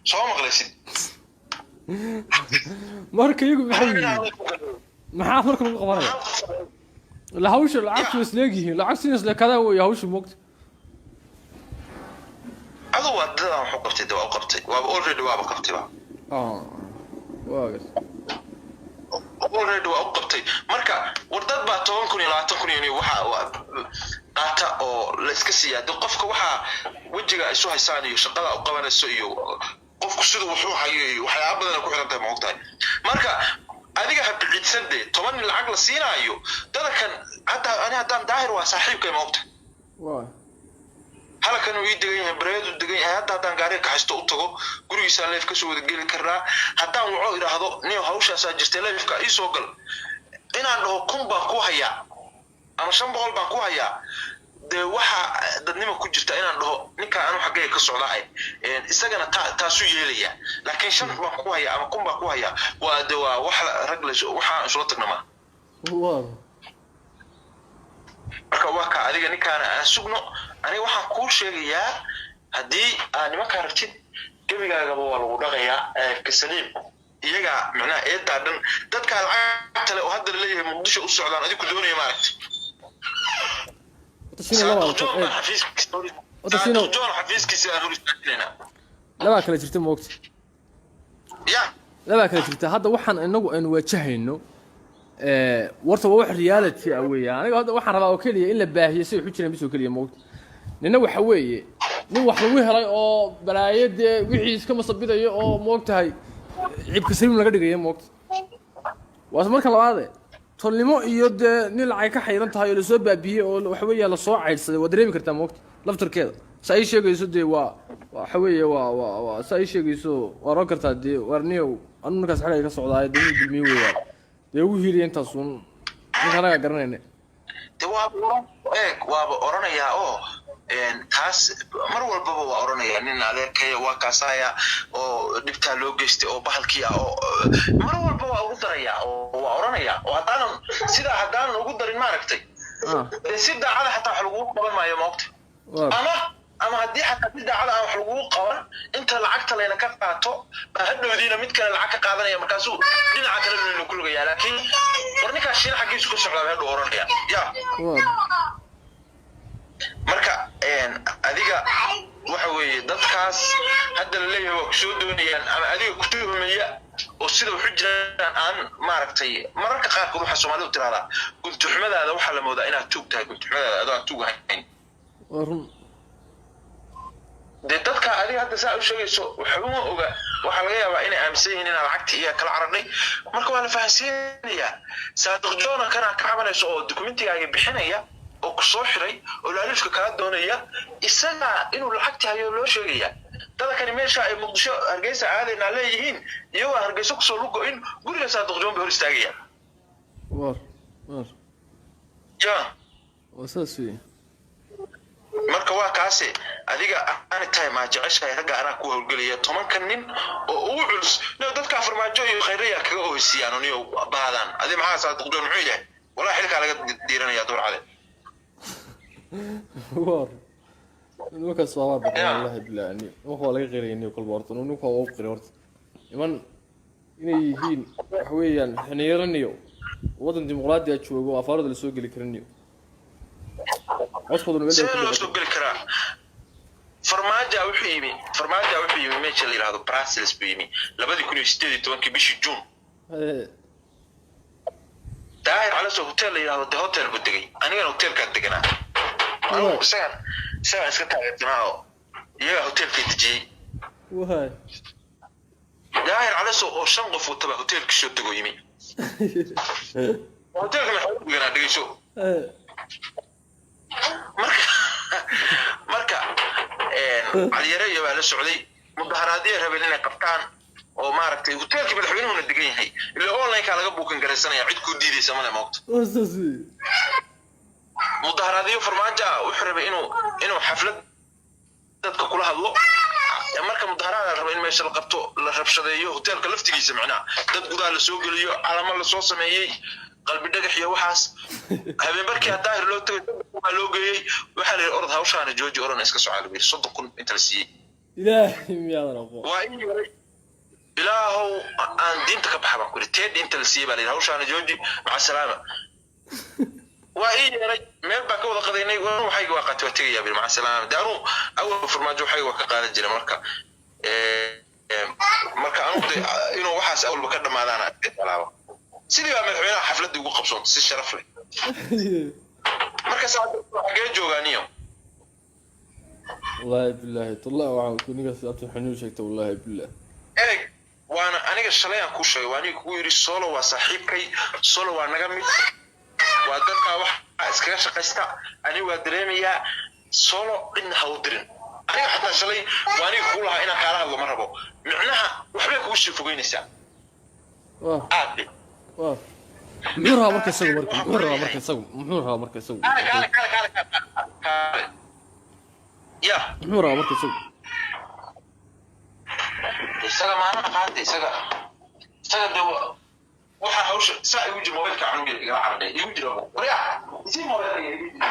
soo maqlaysid marka iyagu maxaa marka lagu qabanaya la hawsha lacagtu isleegihiin lacagtiina isleekada way hawsha moogta adu wadada wuxuu qabtay dawaa qabtay waa already waa qabtay waagas already waa qabtay marka wardad baa 10,000 iyo 20,000 waxa qaata oo la iska siyaado qofka waxa wajiga isu haysaan iyo shaqada u qabanayso iyo qofku sidoo wuxuu hayo waxyaabo badan ku xiran tahay moogtahay marka adiga habciidsande 10 lacag la siinaayo dadkan haddaan daahir waa saaxiibkay moogtahay waa halkan uu degan yahay bareedu degan yahay haddaan gaari ka haysto u tago gurigiisa leef ka soo wada geli karnaa haddaan wuxuu iraahdo nin hawshaas jirtay leefka ii soo gal inaan dhaho kun baan ku hayaa ama 500 baan ku hayaa de waxa dadnimo ku jirta inaan dhaho ninka aanu xagee ka socdaa isagana taasu yeelaya laakiin 5 baan ku hayaa ama kun baan ku hayaa waa de waa wax rag la waxa isla tagnama waa marka waa ka adiga ninkaana aan sugno aniga waxaan ku sheegayaa hadii aan nimanka rabtid gabigaaga waa lagu dhaqayaa kasaliim iyaga macna eedadan dadka lacagta leh oo hadda leeyahay muqdisho u socdaan adigu doonaya maaragtay xafiiskiisa aan horistaagina laba kala jirta moogta laba kala jirta hadda waxaan inagu aan wajahayno warta waa wax reality ah weeyaan aniga hadda waxaan rabaa oo kaliya in la baahiyo si wuxuu jireen bisoo kaliya moogta nina waxa weeye nin wax lagu helay oo balaayade wixii iska masabidayo oo moogtahay cibka saliim laga dhigayo moogta waas marka labaad tolnimo iyo de nin lacag ka xayran tahay oo la soo baabiyay oo waxa weeye la soo caydsaday wad dareemi kartaa moogta laftarkeeda say sheegayso de waxa weeye waa say sheegayso waa roo kartaa de warniyow anu markaas xalay ka socdaa dad dilmi weeyaan de ugu hiiriyeen taasuun ninka anaga garanayna de waa oranaya oo taas mar walba waa oranaya nin adeerkay waa kaasaya oo dibta loo geystay oo bahalkii oo mar walba waa ugu daraya oo waa oranaya oo haddaan ugu darin maaragtay si daacada xataa wax lagu qaban maayo moogta ama haddii xataa si daacada aan wax lagu qaban inta lacagta leena ka qaato hadhoodiina mid kale lacag ka qaadanaya markaasuu dhinaca kale inuu ku lugayaa laakiin warninka shiina xaqiisu ku socdaa hadhow oranaya marka adiga waxa weeye dadkaas hadda la leeyahay waa ku soo doonayaan ama adiga ku tuhumaya oo sida wuxuu jiraan aan maaragtay mararka qaarkood waxa Soomaalidu tiraahdaa guntuxmadaada waxa la moodaa inaad tuug tahay guntuxmadaada adoo tuug ahayn de dadka adiga hadda saa u sheegayso waxa uu oga waxa laga yaabaa inay aaminsan yihiin in lacagta iyo kala cararnay marka waa la fahansiinaya saadiq joona kana ka cabanayso oo dokumentiga bixinaya oo ku soo xiray oo laalishka kala doonaya isaga inuu lacagta hayo loo sheegaya dadka meesha ay muqdisho hargeysa aadayna leeyihiin iyagoo hargeysa ku soo lugo in guriga saadiq joon hor istaagaya wasaasi marka waa kaase adiga aan time jeceshay raga ana ku hawlgaliya 10 nin oo ugu culus dadka farmaajo iyo khayriya kaga oosiyaan oo baadan adi maxaa saadiq joon muxuu yahay wallahi xilka laga diiranaya door cade war nuka soo baa wallahi bilaani waxa laga qeyrayay kul boorto nuka waa qeyrey horta iman inay yihiin wax weeyaan xaniiraniyo wadan dimuqraadi ah joogo afaarada la soo gali karaniyo wasqaduna meel ku soo gali karaa farmaajo wuxuu yimi meesha la yiraahdo Brussels bimi 2018 bishii June daahir ala soo hotel la yiraahdo hotel budagay aniga hotelka deganaa ساعة سكتها جماعة يا هوتيل في تجي وهاي داير على سو شنقف وتبع هوتيل كشو تقويمي هوتيل كم حلو بينا دقي شو مركا على يري على السعودي مظاهراتية ربنا قبطان oo maaragtay hotelka madaxweynuhu degan yahay ilaa online ka laga buukan garaysanaya cid ku diidaysa ma moogto mudaharaadiyo farmaajo wuxuu rabay inuu xaflad dadka kula hadlo marka mudaharaad la rabo in meesha la qabto la rabshadeeyo hotelka laftigiisa macnaa dad gudaha la soo geliyo calamo la soo sameeyay qalbi dhagax iyo waxaas habeen barkii daahir loo tagay loo geeyay waxa la orod hawshaana jooji oran iska soo caalbir 30 kun inta la siiyay إلهي يا رب وإني إلهو أن دينتك بحبك كل تيد أنت السيبة اللي هوش أنا جوجي مع السلامة وإني ميل بك وضع قضيني وأنا حي وقت وتيجي مع السلامة دارو أول فرماجو حي وكقال الجري مركا marka aan inuu waxaas awalba ka dhamaadaan alaaba sidii baa madaxweynaha xafladda ugu qabsoon si sharaf leh marka saacadee joogaaniyo wallahi billahi tallah waxaan ku niga sababta xanuun sheegtay wallahi billahi waana aniga shalay aan ku sheegay waan ku yiri solo waa saaxiibkay solo waa naga mid waa dadka wax iskaga shaqaysta ani waa dareemayaa solo in hawdirin aniga xataa shalay waan ku lahaa inaan kaala hadlo ma rabo micnaha waxba ku sii fogeynaysaa muxuu rabaa marka isagu muxuu rabaa marka isagu ya muxuu rabaa marka isaga maana qaatay isaga dawo waxa hawsha saa igu jiro mobilka canuga igala carday igu jiro wariya si mobilka igu jiro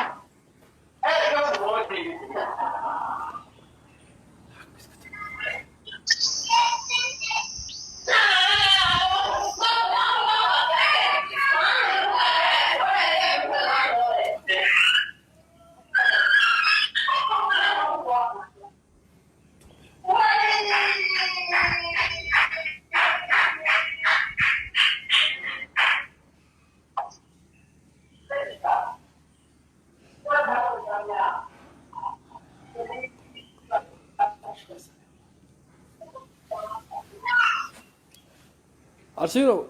Archiro,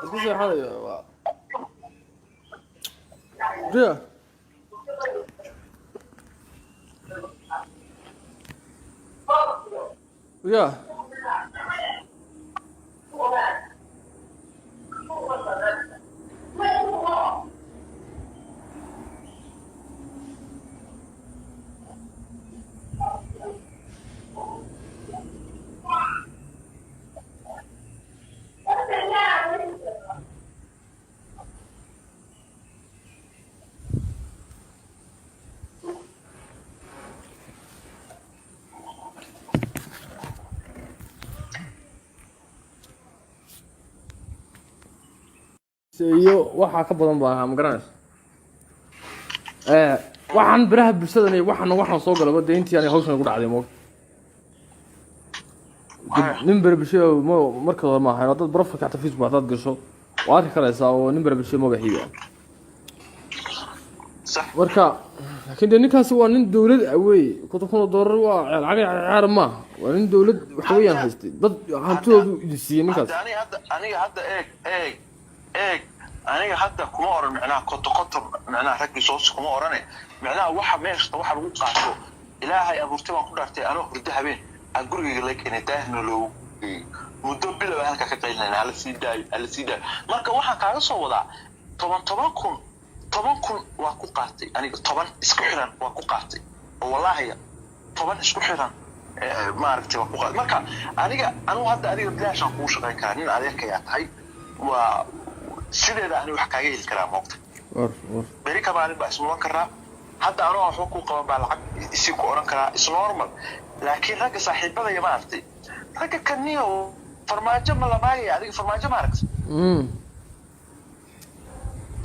est-ce que c'est hard? Yeah. Yeah. iyo waxa ka badan baa ma garanaysa waxaan biraha bulshada waxaan soo galay deyntii aan hawshan ugu dhacday moog nin barbisho marka hore ma ahayn dad profile ka Facebook dad gasho waad ka karaysaa oo nin barbisho magaciisa صح marka laakiin ninkaasi waa nin dawlad awey $1,000 waa lacag ma waa nin dawlad waxa weeyaan haystay dad hantoodu idisiin ninkaas aniga hadda aniga hadda kuma oran macnaha qoto macnaha ragii soo kuma orane macnaha waxa meeshta waxa lagu qaato ilaahay abuurtay waan ku dhaartay anoo hurdo habeen aan gurigayga la keenay daahna loo muddo bilow halka ka qaylnaa ala siiday marka waxaan kaaga soo wadaa 10 kun waa ku qaatay aniga 10 isku xiran waa ku qaatay oo wallahi 10 isku xiran ma aragtay waa ku qaatay marka aniga hadda bilaashan ku shaqeyn karaa nin adeerka yaa tahay waa sideeda aan wax kaaga heli karaa moqta bari ka baalin baa isma karaa hadda anoo wax ku qaban baa lacag isi ku oran karaa is normal laakiin ragga saaxiibada ma aragtay ragga kaniyo farmaajo ma labaayay adiga farmaajo ma aragtay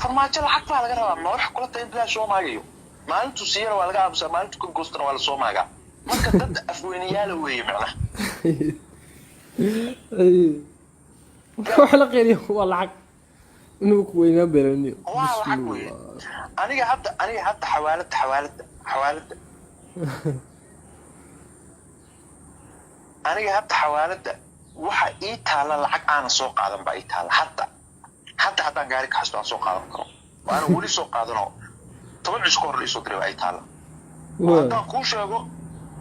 farmaajo lacag baa laga rabaa ma wax kula tahay bilaa soo maagayo maalintu siiyana waa laga aamusaa maalintu ka goostana waa la soo maagaa marka dad afweynayaal weeye macnaha wax la qeeliyo waa lacag inuu ku weynaa beelani aniga hadda xawaalada aniga hadda xawaalada waxa ii taala lacag aan soo qaadan baa ii taala hadda haddaan gaari ka xastaan soo qaadan karo waana weli soo qaadano 10 iskoor la soo diray ay taala haddaan kuu sheego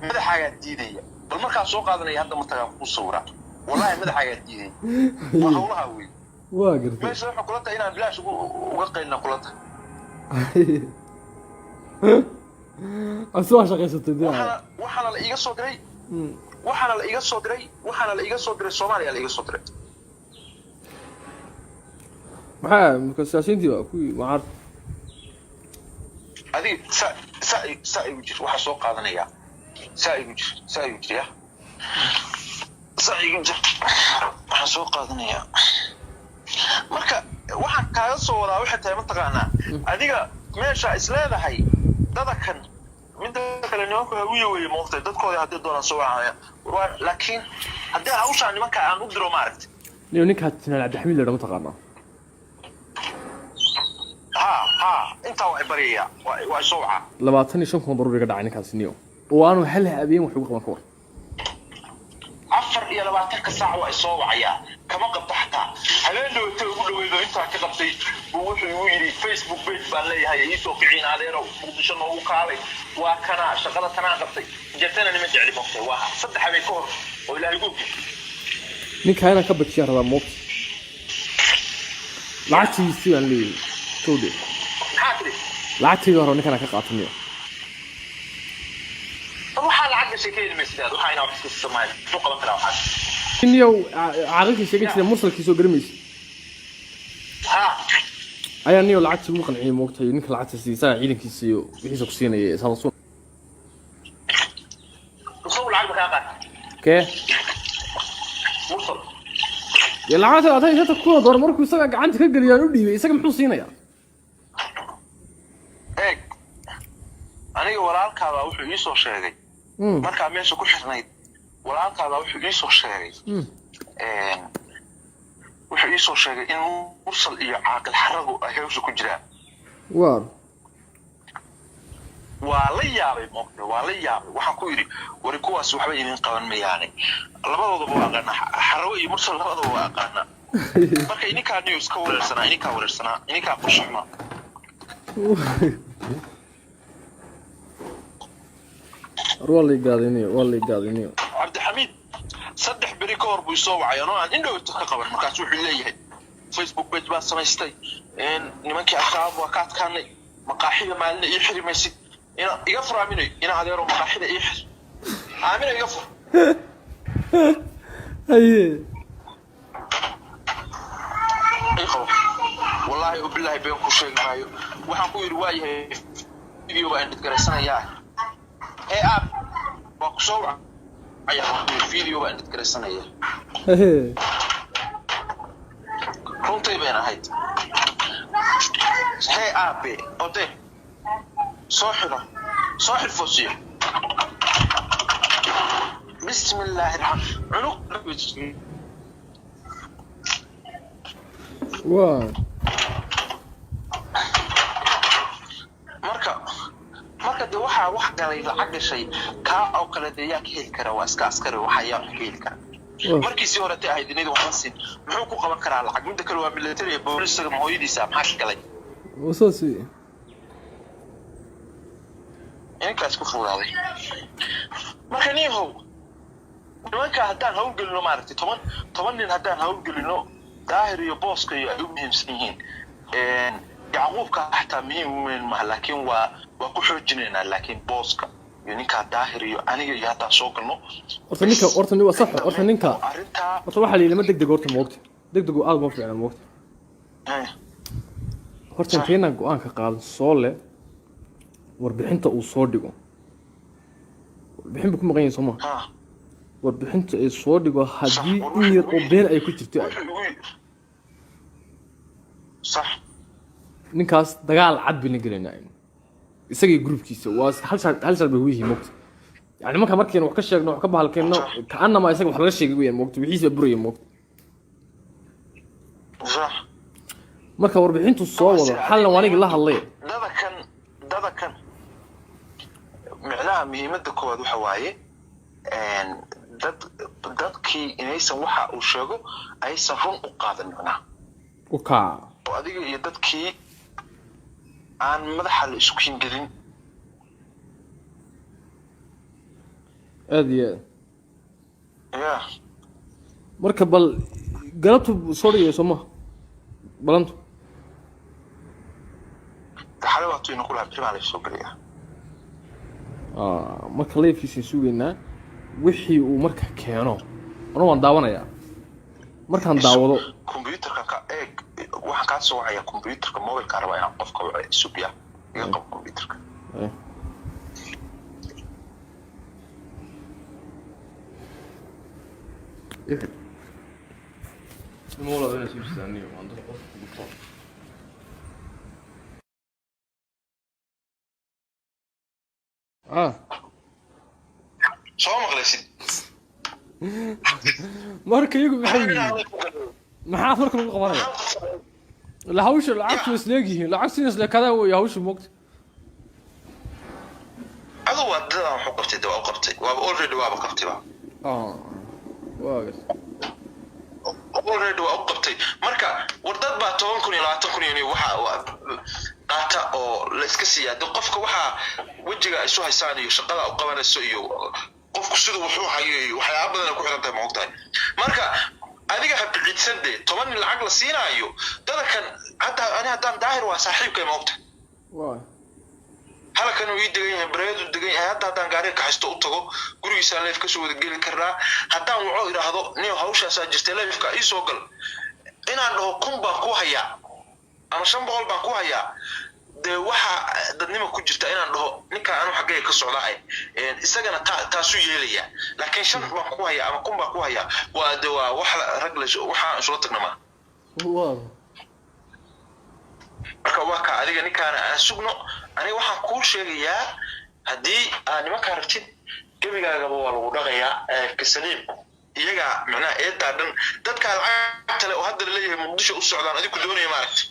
madaxaaga diidaya bal markaa soo qaadanaya hadda markaa ku sawira wallahi madaxaaga diidaya waa hawlaha weey waa gartay meesha waxa kula tahay inaan bilaash uga qaylna kula tahay asoo shaqaysatay waxana la iga soo diray waxana la iga soo diray Soomaaliya la iga soo diray maxaa marka siyaasiyiintii waa ku wacar adiga sa igu jir waxa soo qaadanaya sa igu jir saciga jir waxaan soo qaadanayaa marka waxaan kaaga soo wadaa waxay tahay mataqaanaa adiga meesha isleedahay dadakan midda kale nimanku hawiye weeye moogtay dadkooda haddii doonaan soo wacaya laakiin haddii hawshaan nimanka aan u diro maaragtay ninkaa Janaal Cabdixamiid la mataqaanaa ha intaa way bariyaa waa soo waca 25 daruuri ga dhacay ninkaas niyo oo aanu hal habeen wax ugu qaban karo 24 saac waa soo wacaya kama qabta xataa habeen dhawta ugu dhaweedo intaa ka qabtay wuxuu igu yiri Facebook page baan leeyahay ii soo kiciin adeero muqdisho noogu kaalay waa kana shaqada tanaan qabtay jeetana nima jecli moqtay waa saddex habeen ka hor oo ilaahay ugu ninkaana ka badiyay rabaa moqt lacagtiisii aan leeyahay toode lacagtii hore ninkaana ka qaataniyo waxaa lacag sheekayna meesha waxaa inaa wax iska sameeyay soo qaban kara waxa inuu caaqilkii sheegay sida musalkii soo garmaysi ayaa niyo lacagtii ugu qanciyay moogtay ninka lacagta siisaa ciidankiisa iyo wixiisa ku siinayay salaasuun soo lacag ka qaat kee musal ya lacagta aad haysato ku door markuu isaga gacanta ka galiyay u dhiibay isaga muxuu siinayaa aniga walaalkaada wuxuu ii soo sheegay marka meesha ku xirnayd walaalkaada wuxuu ii soo sheegay wuxuu ii soo sheegay in mursal iyo caaqil xaragu ay hawsha ku jiraan waa la yaabay moqdo waa la yaabay waxaan ku yiri wari kuwaas waxba idin qaban mayaane labadooda waa aqaana xarago iyo mursal labadooda waa aqaana marka ininka news ka wareersanaa ininka qushma والله قاعدينيو عبد الحميد صدح بريكور بو سو وعيانو ان اندو ka qaban markaas wuxuu leeyahay Facebook page baa samaystay in nimankii ashaab waa ka adkaanay maqaaxida maalina ii xirimaysid iga furaaminay ina adeero maqaaxida ii xir aamina iga fur haye wallahi billahi been ku sheegayo waxaan ku yiri waayahay video baan idgaraysanaya app boxo ayaa video baan idgaraysanaya runtii been ahayd app ode soo xir fosiyo bismillahir rahmanir waa marka de waxa wax galay lacag gashay ka oo kala deeyaa ka heli kara waa iska askari waxa yaa ka heli kara markii si hore tahay dinida waxaan siin muxuu ku qaban karaa lacag mid kale waa military booliska mooyadiisa maxaa galay wasoosi inkaas ku fuulaaday marka niyo nimanka haddaan hawl gelino maaragtay 10 nin haddaan hawl gelino daahir iyo booska iyo ay u muhiimsan yihiin yacquubka xataa muhiim ma laakiin waa ku xoojinayna laakiin booska iyo ninka daahir iyo aniga iyo haddaan soo galno horta ninka waa sax horta ninka horta waxa la yidhi ma degdeg horta moogta degdeg aad ma fiicna moogta horta inteena go'aan ka qaadan soo le warbixinta uu soo dhigo warbixin ku maqan yahay Soomaa warbixinta ay soo dhigo haddii in yar oo been ay ku jirto صح ninkaas dagaal cad bin galinaa isagii groupkiisa waa hal shar buu yihiin moogta yani markeen wax ka sheegno wax ka bahalkeeno kaana ma isaga wax laga sheegay weeyaan moogta wixiisa buraya moogta صح marka warbixintu soo wado xalna waaniga la hadlay dadakan macnaha muhiimadda koowaad waxa waaye dadkii inaysan waxa uu sheego aysan run u qaadan macnaha adiga iyo dadkii aan madaxa la isku hingelin adiya marka bal galabtu soo dhigay Soomaa balantu xalawatu inuu kula primaal soo galiya marka leefiisa suugeena wixii uu marka keeno waan daawanayaa markaan daawado computerka ka eeg waxa ka soo wacaya computerka mobilka raba inaan qofka suubiya iga qab computerka إيه الموضوع أنا سويت ثاني وعندك قصة soo maqlaysid marka iyagu maxaa marka lagu qabanaya la hawsha lacagtu isleegihiin lacagtu isleekada way hawsha moogta adoo wadada wax u qabtay dawaa u qabtay waa already waa qabtay waa waagas already waa u qabtay marka wardad baa 10,000 iyo 20,000 waxa qaata oo la iska siyaado qofka waxa wajiga isu haysaan iyo shaqada u qabanayso iyo qofku sidoo wuxuu hayo waxyaabo badan ku xiran tahay moogtahay marka adiga ha bixisade 10 lacag la siinaayo dadkan haddaan daahir waa saaxiibkay moogtahay waa halkan uu degan yahay bareedu degan yahay haddaan gaari ka haysto u tago gurigiisa leef ka soo wada geli karnaa haddaan wuxuu iraahdo niyo hawshaas jirtay leefka ii soo gal inaan dhaho kun baan ku hayaa ama 500 baan ku hayaa de waxa dadnimo ku jirta inaan dhaho ninka aanu xagee ka socdahay isagana taasu yeelaya laakiin 5 baan ku hayaa ama kun baan ku hayaa waa de waa wax rag la waxa isla tagnama waa marka waa ka adiga ninkaan aan sugno aniga waxaan ku sheegayaa hadii aan nimanka aragtid gabigaaga waa lagu dhaqayaa ka saliim iyaga macna eeda dhan dadka lacagta leh oo hadda leeyahay muqdisho u socdaan adigu doonayay ma aragtid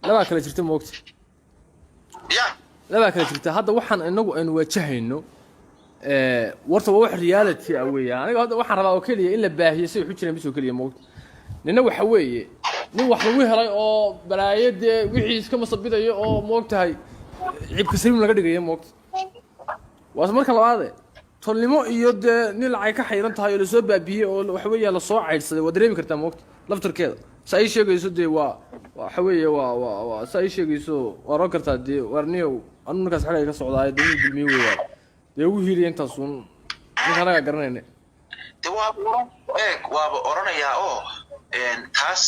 labaa kala jirta moogta labaa kala jirta hadda waxaan inagu aynu wajahayno warta waa wax reality ah weeyaan aniga hadda waxaan rabaa oo kaliya in la baahiyo si wuxuu jireen bisoo kaliya moogta nina waxa weeye nin wax lagu helay oo balaayade wixii iska masabidayo oo moogtahay cibka saliim laga dhigayo moogta waas marka labaad tolnimo iyo de nin lacag ka xayran tahay oo la soo baabiyay oo waxa weeye la soo caydsaday waa dareemi kartaa moogta laftarkeeda say sheegayso de waxa weeye waa say sheegayso waa roo kartaa de warniyow anu markaas xalay ka socdaa dawladda dulmiye weeyaan dee ugu hiiliyay intaas uun ninka anaga garanayna de waa oranayaa oo taas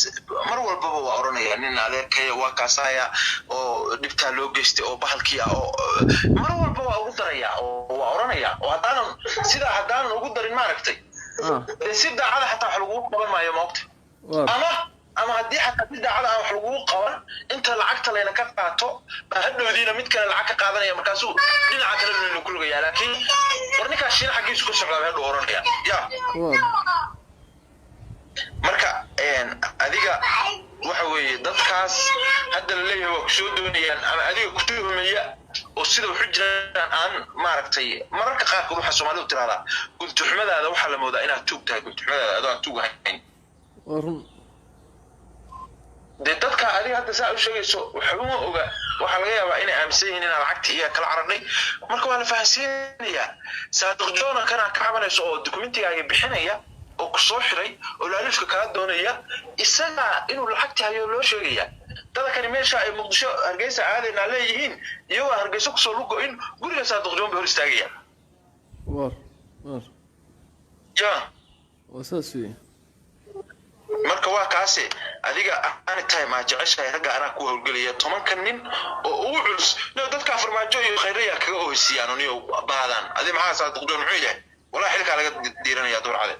mar walbaba waa oranayaa nin adeerkay waa kaasaya oo dhibta loo geystay oo bahalkii ah oo mar walba waa ugu daraya oo waa oranayaa oo haddaan ugu darin ma aragtay si daacada xataa wax lagu qaban maayo moogta ama haddii xataa si daacada wax lagu qaban inta lacagta leena ka qaato hadhowdiina mid kale lacag ka qaadanaya markaasuu dhinaca kale inuu ku lugayaa laakiin warninka shiina xaqiisu ka socdaa hadhow oranaya marka adiga waxa weeye dadkaas hadda la leeyahay waa ku soo doonayaan ama adiga ku tuhumaya oo sida wuxuu jiraan aan maaragtay mararka qaarkood waxa Soomaalidu tiraahdaa guntuxmadaada waxa la moodaa inaad tuug tahay guntuxmadaada adoo aan tuug ahayn de dadka adiga hadda saa u sheegayso waxa oga waxa laga yaabaa inay aaminsan yihiin in lacagta iyo kala caradhay marka waa la fahansiinayaa saadiq joona kana ka cabanayso oo dokumentiga bixinaya oo ku soo xiray oo laalishka kala doonaya isaga inuu lacagta hayo loo sheegaya dadka kani meesha ay muqdisho hargeysa aadayna leeyihiin iyo hargeysa ku soo lugo in guriga saadiq joon baa hor istaagaya wasaasi marka waa kaasi adiga aan tahay ma jeceshahay raga ana ku hawlgaliya 10 nin oo ugu culus dadka farmaajo iyo khayriya kaga hoosiyaan oo niyo baadan adi maxaa saadiq joon muxuu yahay wallahi xilka laga diiranaya door cade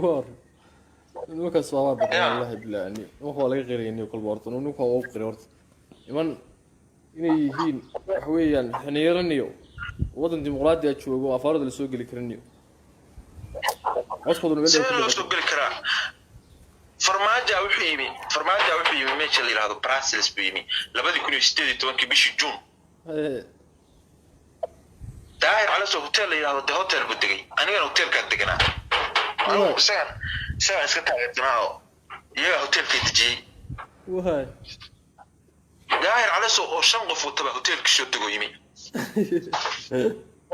war nuka sabab wallahi bilaani waxa laga qeyriyay kul boorto nuka oo qeyriyay horta iman inay yihiin wax weeyaan xaniiraniyo wadan dimuqraadi ah joogo afaarada la soo gali karaniyo wasqadu meel ay soo gali karaa farmaajo wuxuu yimi meesha la yiraahdo Brussels buu yimi 2018 bishii June daahir ala soo hotel la yiraahdo hotel buu degay aniga hotelka deganaa سان iska taagnaao iyaga hotelka dejiyay wahay daahir ala soo shan qof oo taba hotelka soo tago yimi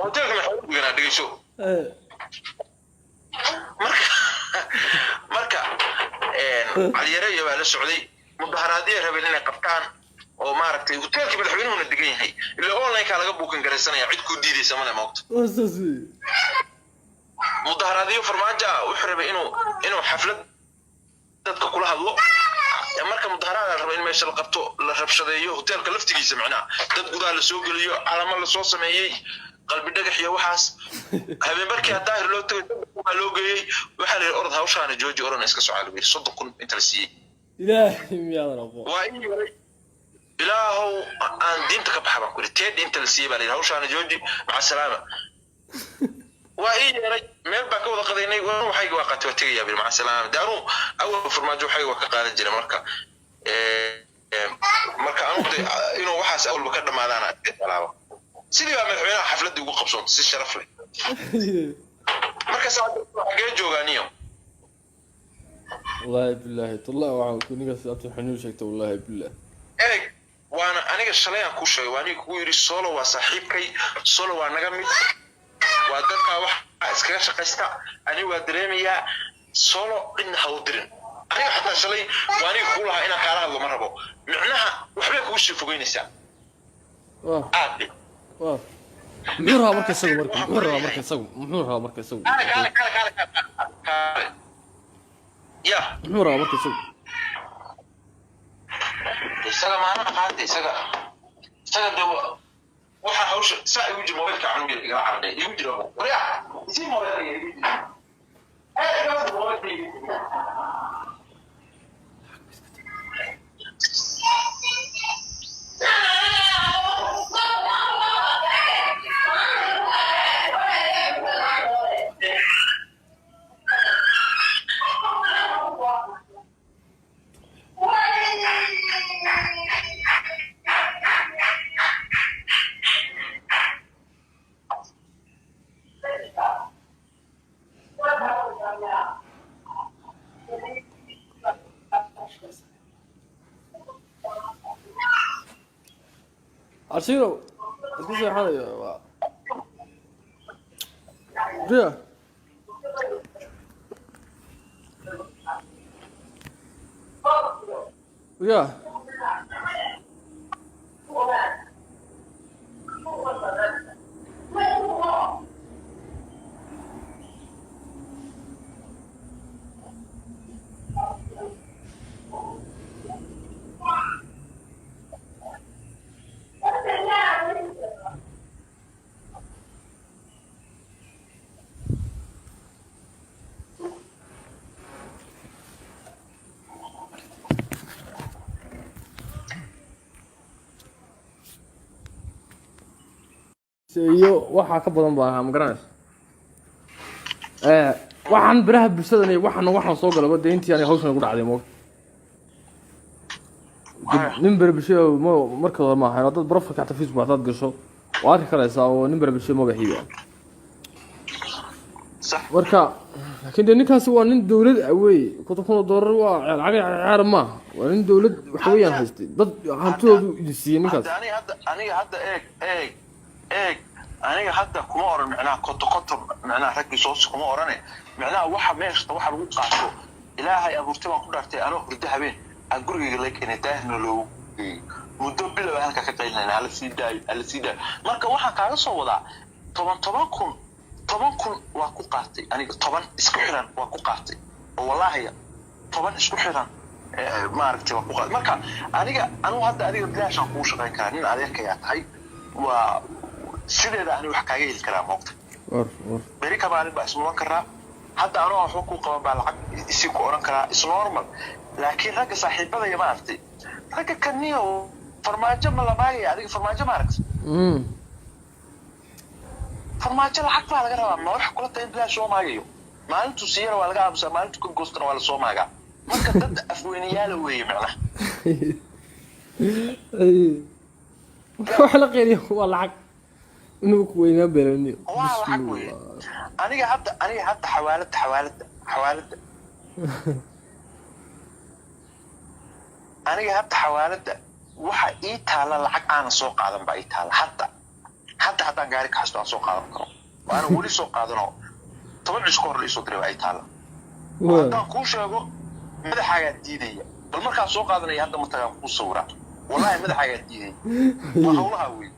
hotelka maxaa digana dhigayso marka caliyare iyo la socday mudaharaadii rabeen inay qabtaan oo maaragtay hotelka madaxweynuhu degan yahay ilaa online ka laga buukan garaysanaya cid ku diidaysa ma leeyahay wasaasi mudaharaadii farmaajo wuxuu rabay inuu xaflad dadka kula hadlo marka mudaharaad rabo in meesha la qabto la rabshadeeyo hoteelka laftigiisa macnaa dad gudaha la soo geliyo calamo la soo sameeyay qalbi dhagax iyo waxaas habeen markii daahir loo tagay waa loo geeyay waxa la orod hawshaana jooji oran iska soo caalibay 30 kun inta la siiyay ilaahi miyaa rabo waa in yaray ilaahu aan diinta ka baxba ku teed inta la siiyay baa la hawshaana jooji maca salaama waa in yaray meel baa ka wada qadaynay waxay waa qatay tagaya bil maca salaama daanu awal farmaajo waxay waa ka qaadan jiray marka marka aanu inuu waxaas awalba ka dhamaadaan talaabo sidii baa madaxweynaha xafladii ugu qabsoon si sharaf leh marka saacadee joogaaniyo wallahi billahi tallah waxaan ku niga sababta xanuun sheegtay wallahi billah waana aniga shalay aan ku sheegay waani kugu yiri solo waa saaxiibkay solo waa naga mid waa dadka wax iskaga shaqaysta ani waa dareemayaa solo in ha u dirin aniga xataa shalay waani ku lahaa inaan kaala hadlo ma rabo micnaha waxba kugu sii fogeynaysaa aad muxuu rabaa marka isagu ya muxuu rabaa marka isaga maana qaatay isaga waxa hawsha saa igu jiro mobilka canuga iga carday igu jiro wariya si mobilka igu jiro Arshiro, isku soo xanayo waa. Ria. Ria. iyo waxa ka badan baa ma garanayso waxaan baraha bulshada iyo waxaan soo galaba deyntii aan hawshan ugu dhacday moog nin baraha bulshada markada ma ahayn dad profile ka Facebook waxaad gasho waa arki karaysaa oo nin baraha bulshada magaciisa صح marka laakiin ninkaasi waa nin dawlad awey $1,000 waa lacag ciyaar ma waa nin dawlad wax weeyaan haystay dad hantoodu idisiin ninkaas aniga hadda eeg aniga hadda kuma oran macnaha qoto macnaha raggi soo kuma orane macnaha waxa meeshta waxa lagu qaato ilaahay abuurtay waan ku dhaartay anoo hurdo habeen aan gurigayga la keenay daahna loo muddo bilow halka ka qaylnaa ala siiday marka waxa kaaga soo wadaa 10 kun waa ku qaatay aniga 10 isku xiran waa ku qaatay oo wallahi 10 isku xiran ma aragtay waa ku qaatay marka anigu hadda adiga bilaashan ku shaqayn karaa nin adeerkaya tahay waa sideeda aan wax kaaga heli karaa moqta bari ka baalin baa isma karaa hadda anoo wax ku qaban baa lacag isi ku oran karaa is normal laakiin ragga saaxiibada ma aragtay ragga kaniyo farmaajo ma la maagay adiga farmaajo ma aragtay farmaajo lacag baa laga rabaa ma wax kula tahay bilaash soo maagayo maalintu siiyana waa laga aamusaa maalintu ka goostana waa la soo maagaa marka dad afweynayaal weeye macnaha wax la qeeriyo waa lacag inuu ku weynaa beelaniyo waa lacag weeye aniga hadda xawaalada aniga hadda xawaalada waxa ii taala lacag aan soo qaadan baa ii taala hadda haddaan gaari ka xasto aan soo qaadan karo waana weli soo qaadano 10 cisho hor isoo diray ay taala haddaan kuu sheego madaxaaga diidaya bal markaa soo qaadanaya hadda matagaan ku sawira wallahi madaxaaga diidaya waa hawlaha weey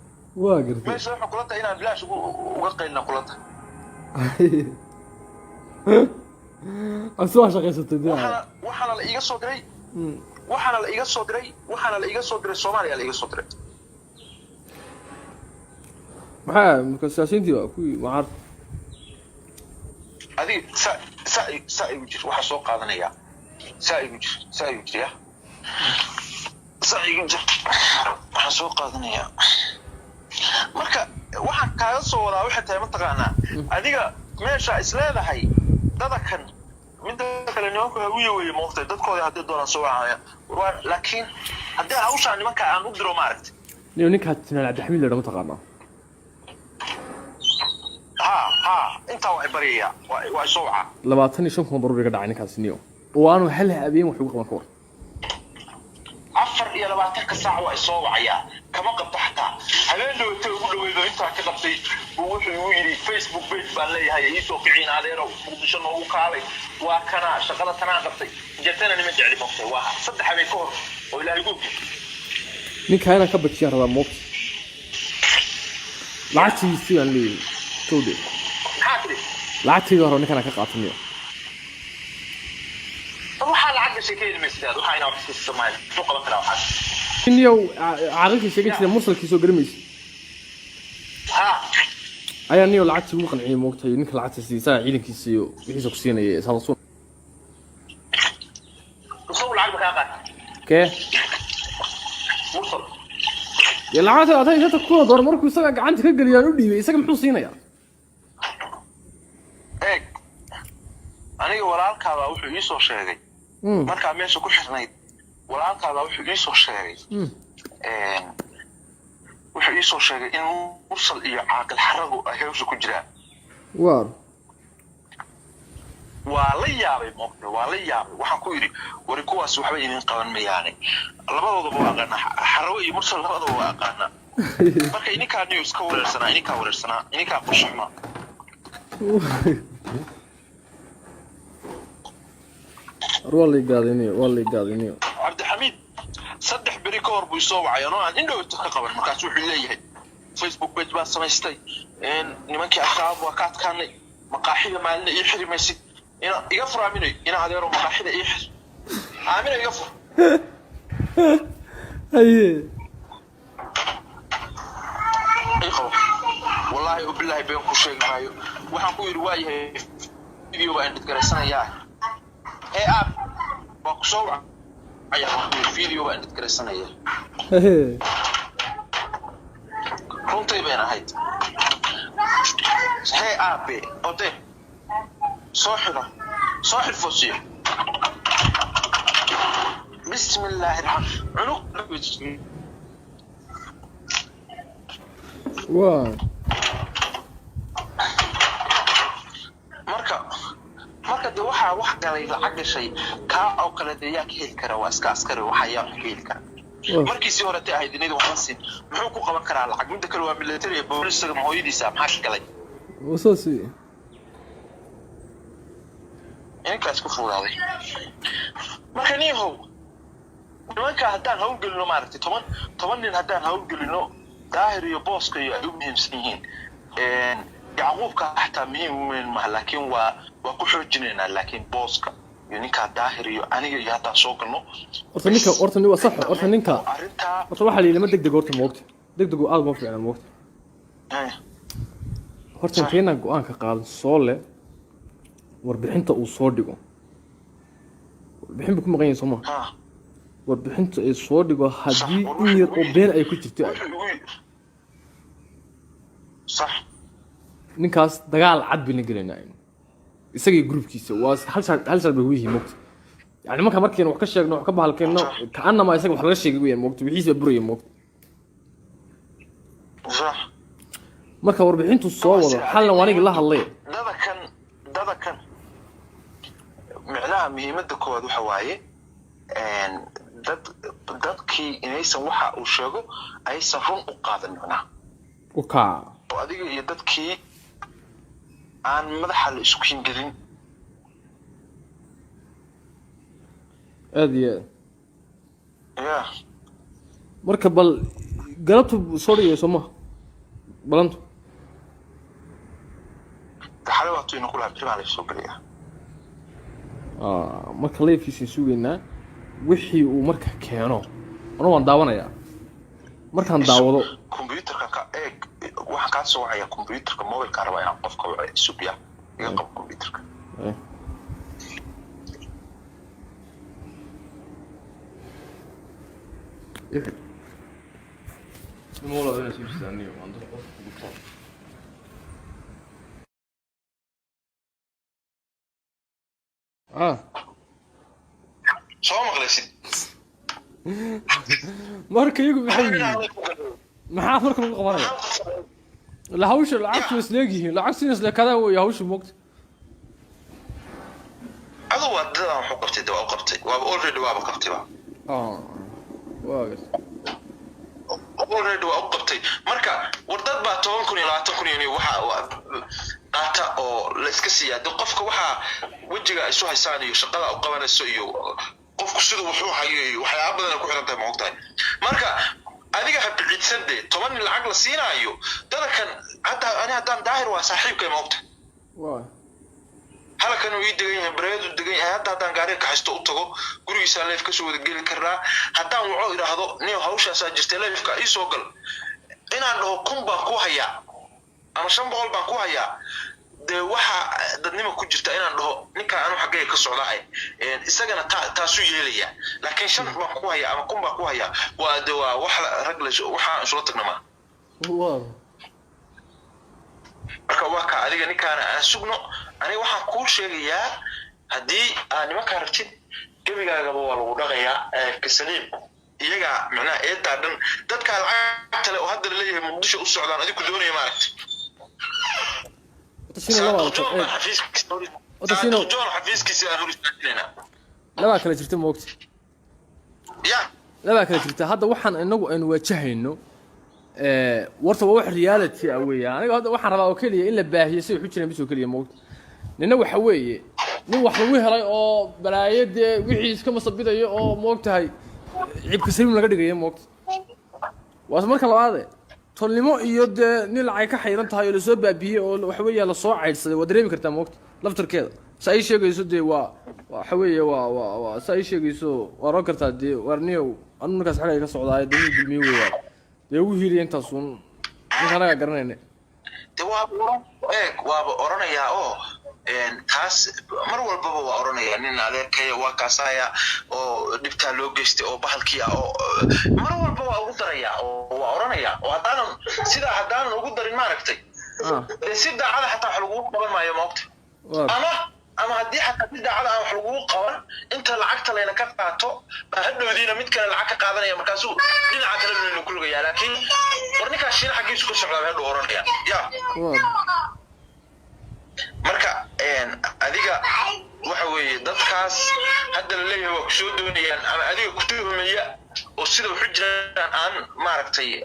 waa gartay meesha waxa kula tahay inaan bilaash uga qaylna kula tahay asoo shaqaysatay waxana la iga soo diray waxaana la iga soo diray Soomaaliya la iga soo diray maxaa marka siyaasiyiintii waa kuwii mucaarad adiga saa igu jir waxa soo qaadanaya saa igu jir ya saa igu jir waxa soo qaadanaya marka waxaan kaaga soo wadaa waxa tahay mataqaanaa adiga meesha isleedahay dadakan mid kale nimanku hawiye weeye moqtay dadkooda hadii doonaan soo wacaya laakiin hadii hawsha nimanka aan u diro maaragtay ninka Tinaan Cabdixamiid la mataqaanaa inta wax bariya waa soo waca 25 kun dollar ka dhacay ninkaas niyo waanu hal habeen wax ugu qaban karo 24 ka saac waa soo wacaya kama qabto xataa habeen dhawto ugu dhaweedo inta ka qabtay wuxuu yiri Facebook page baan leeyahay ay soo kiciin adeero muqdisho noogu kaalay waa kana shaqada tanaan qabtay jeetana nima jecli moqtay waa saddex habeen ka hor oo ilaahay ugu ninka ayna ka bajiya rabaa moqtay lacagtiisi aan leeyahay toode lacagtiga hore ninkan ka qaatay waxa lacag sheekay meeshaad waxa ina wax isku sameeyay soo qaban kara waxa inuu caaqilka sheegay sida mursalkiisa oo garmaysa ayaa niyo lacagti ugu qanciyay moogtay ninka lacagta siisaa ciidankiisa iyo wixiisa ku siinayay salasuun soo lacag ka qaat kee mursal ya lacagta aday inta ku door markuu isaga gacanta ka galiyaan u dhiibay isaga muxuu siinayaa aniga walaalkaada wuxuu ii soo sheegay marka meesha ku xirnayd walaalkaada wuxuu ii soo sheegay wuxuu ii soo sheegay in mursal iyo caaqil xaragu ay hawsha ku jiraan waa la yaabay moqdo waa la yaabay waxaan ku yiri wari kuwaas waxba idin qaban mayaane labadoodaba waa aqaana xarago iyo mursal labadaba waa aqaana marka ininka news ka wareersanaa ininka qushma والله قاعدين عبد الحميد صدح بريكور بو soo wacay oo aan indhow ka qaban markaas wuxuu leeyahay Facebook page baa samaystay in nimankii ashaab waa ka adkaanay maqaaxida maalin iyo xirimaysid ina iga furaaminay ina adeero maqaaxida iyo aamina iga fur haye wallahi billahi been ku sheegayo waxaan ku yiri waayahay video baan dhigaraysanayaa ab waa ku soo ayaa video baan dhigaraysanayaa runtii been ahayd ab ode soo xirfosiyo bismillaahi rahmaan waa marka de waxa wax galay lacag gashay ka oo kala deeyaa ka heli kara waa iska askari waxa yaa ka heli kara markiisi hore tii ahayd inay wax siin muxuu ku qaban karaa lacag mid kale waa military booliska mooyadiisa maxaa galay wasasi inkaas ku fuulaaday marka niyow nimanka haddaan hawl gelino maaragtay 10 nin haddaan hawl gelino daahir iyo booska iyo ay u muhiimsan yihiin yacquubka xataa muhiim weyn ma laakiin waa ku xoojinayna laakiin booska iyo ninka daahir iyo aniga iyo haddaan soo galno horta ni waa sax horta ninka horta waxa la ilma degdeg horta moogta degdeg aad ma fiicna moogta horta keena go'aan ka qaadan soo le warbixinta uu soo dhigo warbixin ku maqan yahay Soomaa warbixinta ay soo dhigo hadii in yar oo been ay ku jirto صح ninkaas dagaal cad bin galinay isagii groupkiisa waa hal shar bay wixii moogta yani markii wax ka sheegno wax ka bahalkeeno kaana ma isaga wax laga sheegay weeyaan moogta wixiisa buriyay moogta صح marka warbixintu soo wado xalna waaniga la hadlay dadakan macnaha muhiimadda koowaad waxa waaye dadkii inaysan waxa uu sheego aysan run u qaadan macnaha adiga iyo dadkii aan madaxa la isku hingelin adiya marka bal galabtu soo dhigay Soomaa balantu xalawatu inuu kula bilaabay soo galiya marka leefiisi suugeena wixii uu marka keeno ana waan daawanayaa markaan daawado computerka ka eeg waxaan ka soo wacaya computerka mobilka araba inaan qofka subiya iga qab computerka الموضوع ده نسيب استنيه عند القف soo maqlaysid marka iyagu maxaa marka lagu qabanaya la hawsha lacagtu isleegihiin lacagtu isleekada way hawsha moogta adu waa dad aan xog qabtay dawaa qabtay waa already waa qabtay waagas already waa qabtay marka wardad baa 10,000 iyo 20,000 waxa data oo la iska siyaado qofka waxa wajiga isu haysaan iyo shaqada u qabanayso iyo qofku sidoo wuxuu hayo waxyaabo badan ku xiran tahay moogtahay marka adiga habicidsan 10 lacag la siinaayo dadkan hada ani hadaan daahir waa saaxiibkay moogta waa halkan uu degan yahay bareedu degan yahay hadaan gaari ka haysto u tago gurigiisa leef ka soo wada gali karnaa hadaan wuxuu iraahdo nin hawshaas jirtay leefka ii soo gal inaan dhaho kumba ku haya ama 500 baan ku haya de waxa dadnimo ku jirta inaan dhaho ninka aanu xagee ka socdaay isagana taasu yeelaya laakiin 5 baan ku haya ama kumba ku haya waa de waa wax rag la waxa isla tagnama waa marka waa ka adiga ninkaan aan sugno aniga waxaan ku sheegayaa hadii aan nimanka rabtid gabigaaga waa lagu dhaqayaa ka saliim iyaga macnaa eeda dhan dadka lacagta leh oo hadda leeyahay muqdisho u socdaan adigu doonaya ma aragtay labaa kala jirta moogta labaa kala jirta hadda waxaan inagu aynu waajahayno warta waa wax reality ah weeyaan aniga hadda waxaan rabaa oo kaliya in la baahiyo si wuxuu jireen bisoo kaliya moogta nina waxa weeye nin wax lagu helay oo balaayade wixii iska masabidayo oo moogtahay cibka saliim laga dhigayo moogta waa marka labaad tolnimo iyo de nin lacag ka xayran tahay oo la soo baabiyay oo waxa weeye la soo caydsaday waa dareemi kartaa moogta laftarkeeda say sheegayso de waxa weeye waa say sheegayso waa roo kartaa de warniyo anu markaas xagga ka socdaay dawladda dilmiye weeyaan de ugu hiilay intaas uun ninka garanayna de waa oranayaa oo taas mar walbaba waa oranayaa nin adeerkay waa kaasaya oo dhibta loo geystay oo bahalkii oo mar walba waa ugu daraya oo waa oranayaa oo hadaan ugu darin ma aragtay si daacada xataa wax lagu qaban maayo moogta ama hadii xataa si daacada wax lagu qaban inta lacagta leena ka qaato hadhoodiina mid kale lacag ka qaadanaya markaasuu dhinaca kale inuu ku lugayaa laakiin warninka shiin xaqiisu ku socdaa hadhow oranaya marka adiga waxa weeye dadkaas hadda la leeyahay waa ku soo doonayaan ama adiga ku tuhumaya oo sida wuxuu jiraan aan maaragtay